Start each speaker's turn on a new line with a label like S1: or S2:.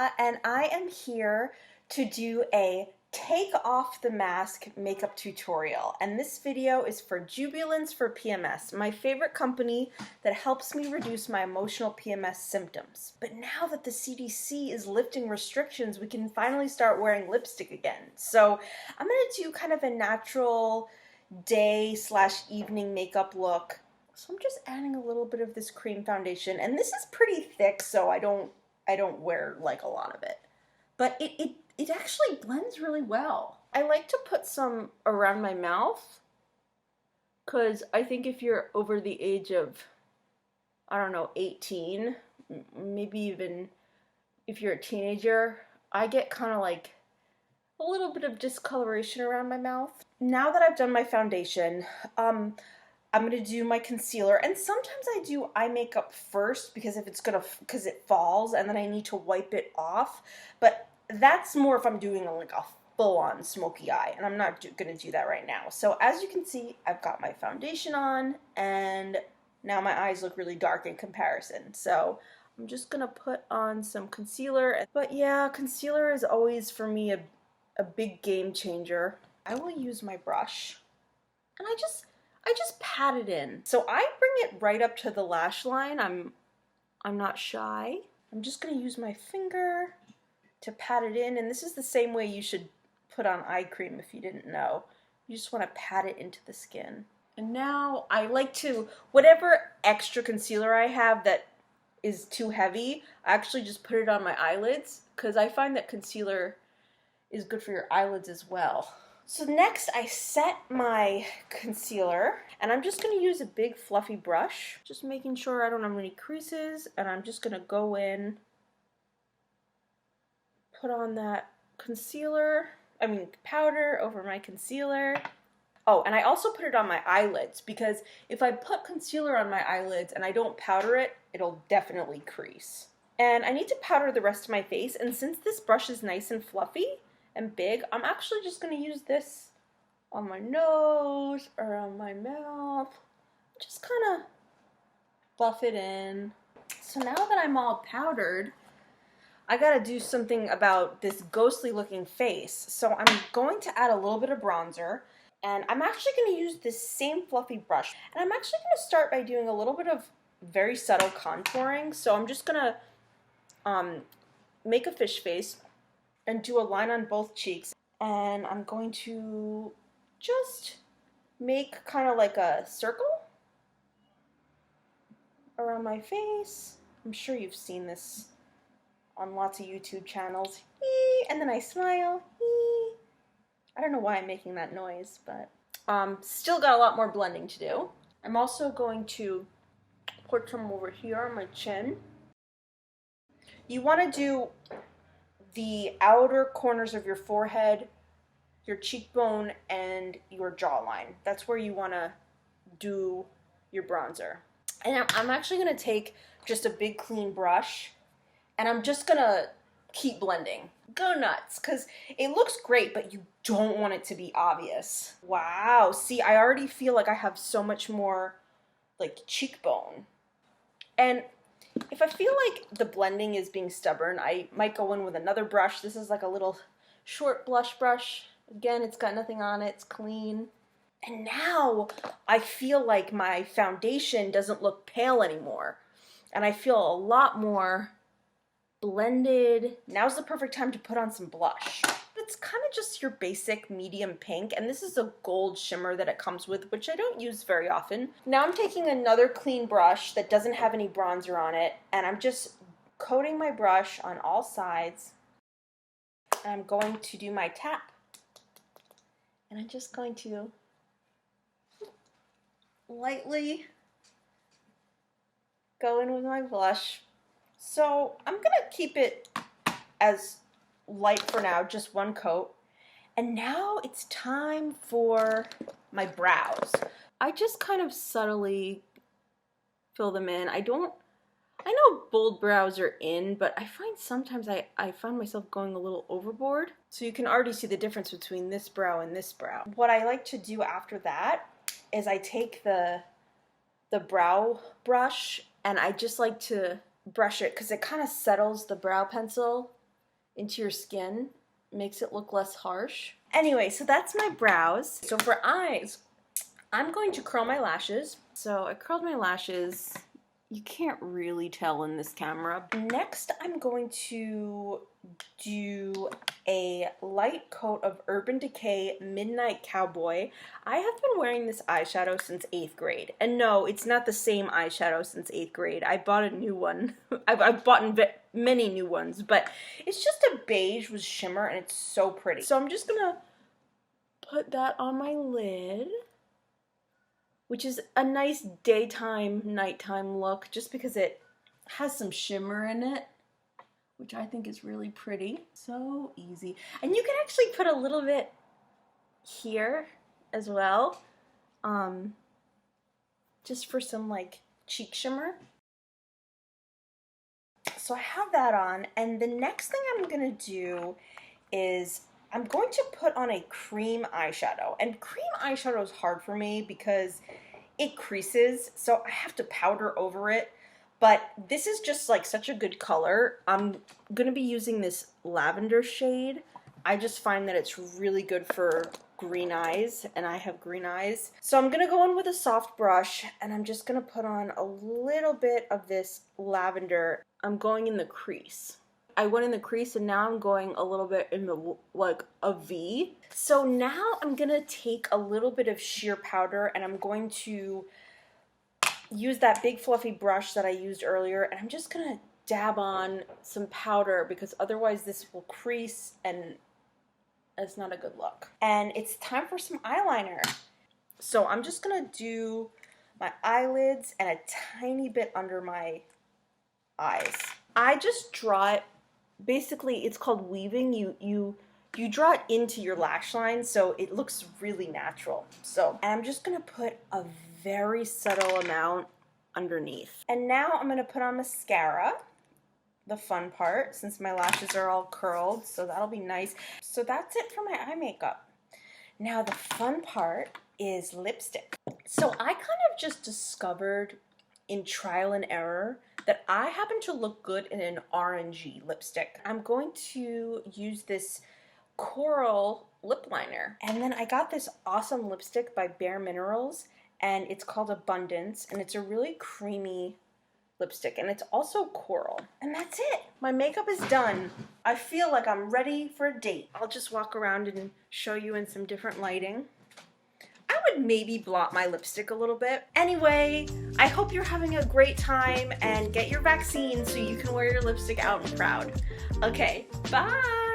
S1: Sarah, and I am here to do a take off the mask makeup tutorial. And this video is for Jubilance for PMS, my favorite company that helps me reduce my emotional PMS symptoms. But now that the CDC is lifting restrictions, we can finally start wearing lipstick again. So I'm gonna do kind of a natural day/evening makeup look. So I'm just adding a little bit of this cream foundation, and this is pretty thick, so I don't wear like a lot of it. But it actually blends really well. I like to put some around my mouth because I think if you're over the age of, I don't know, 18, maybe even if you're a teenager, I get kind of like a little bit of discoloration around my mouth. Now that I've done my foundation, I'm gonna do my concealer, and sometimes I do eye makeup first because because it falls and then I need to wipe it off. But that's more if I'm doing like a full-on smoky eye, and I'm not gonna do that right now. So as you can see, I've got my foundation on, and now my eyes look really dark in comparison. So I'm just gonna put on some concealer. But yeah, concealer is always for me a big game changer. I will use my brush, and I just pat it in. So I bring it right up to the lash line. I'm not shy. I'm just gonna use my finger to pat it in, and this is the same way you should put on eye cream if you didn't know. You just want to pat it into the skin. And now I like to, whatever extra concealer I have that is too heavy, I actually just put it on my eyelids because I find that concealer is good for your eyelids as well. So next I set my concealer, and I'm just going to use a big fluffy brush, just making sure I don't have any creases, and I'm just going to go in, put on that powder over my concealer. Oh, and I also put it on my eyelids because if I put concealer on my eyelids and I don't powder it, it'll definitely crease. And I need to powder the rest of my face, and since this brush is nice and fluffy and big, I'm actually just going to use this on my nose, around my mouth, just kind of buff it in. So now that I'm all powdered, I gotta do something about this ghostly looking face. So I'm going to add a little bit of bronzer, and I'm actually going to use this same fluffy brush. And I'm actually going to start by doing a little bit of very subtle contouring. So I'm just going to make a fish face and do a line on both cheeks. And I'm going to just make kind of like a circle around my face. I'm sure you've seen this on lots of YouTube channels. And then I smile. I don't know why I'm making that noise, but still got a lot more blending to do. I'm also going to put some over here on my chin. You want to do the outer corners of your forehead, your cheekbone, and your jawline. That's where you want to do your bronzer. And I'm actually going to take just a big clean brush, and I'm just going to keep blending. Go nuts, because it looks great, but you don't want it to be obvious. Wow, see, I already feel like I have so much more like cheekbone. And if I feel like the blending is being stubborn, I might go in with another brush. This is like a little short blush brush. Again, it's got nothing on it, it's clean. And now I feel like my foundation doesn't look pale anymore. And I feel a lot more blended. Now's the perfect time to put on some blush. It's kind of just your basic medium pink, and this is a gold shimmer that it comes with, which I don't use very often. Now I'm taking another clean brush that doesn't have any bronzer on it, and I'm just coating my brush on all sides. And I'm going to do my tap, and I'm just going to lightly go in with my blush. So I'm gonna keep it as light for now, just one coat. And now it's time for my brows. I just kind of subtly fill them in. I know bold brows are in, but I find sometimes I find myself going a little overboard. So you can already see the difference between this brow and this brow. What I like to do after that is I take the brow brush, and I just like to brush it because it kind of settles the brow pencil into your skin. Makes it look less harsh. Anyway, so that's my brows. So for eyes, I'm going to curl my lashes. So I curled my lashes. You can't really tell in this camera. Next, I'm going to do a light coat of Urban Decay Midnight Cowboy. I have been wearing this eyeshadow since 8th grade. And no, it's not the same eyeshadow since 8th grade. I bought a new one. I've bought many new ones, but it's just a beige with shimmer and it's so pretty. So I'm just gonna put that on my lid, which is a nice daytime, nighttime look just because it has some shimmer in it, which I think is really pretty. So easy. And you can actually put a little bit here as well, just for some like cheek shimmer. So I have that on, and the next thing I'm gonna do is I'm going to put on a cream eyeshadow. And cream eyeshadow is hard for me because it creases, so I have to powder over it. But this is just like such a good color. I'm gonna be using this lavender shade. I just find that it's really good for green eyes, and I have green eyes. So I'm gonna go in with a soft brush, and I'm just gonna put on a little bit of this lavender. I'm going in the crease. I went in the crease, and now I'm going a little bit in the, like, a V. So now I'm gonna take a little bit of sheer powder, and I'm going to use that big fluffy brush that I used earlier, and I'm just gonna dab on some powder because otherwise this will crease and it's not a good look. And it's time for some eyeliner. So I'm just gonna do my eyelids and a tiny bit under my eyes. I just draw it, basically it's called weaving. You draw it into your lash line so it looks really natural. So, and I'm just gonna put a very subtle amount underneath. And now I'm gonna put on mascara, the fun part, since my lashes are all curled, so that'll be nice. So that's it for my eye makeup. Now the fun part is lipstick. So I kind of just discovered in trial and error that I happen to look good in an orangey lipstick. I'm going to use this coral lip liner. And then I got this awesome lipstick by Bare Minerals, and it's called Abundance, and it's a really creamy lipstick, and it's also coral. And that's it. My makeup is done. I feel like I'm ready for a date. I'll just walk around and show you in some different lighting. I would maybe blot my lipstick a little bit. Anyway, I hope you're having a great time, and get your vaccine so you can wear your lipstick out and proud. Okay, bye!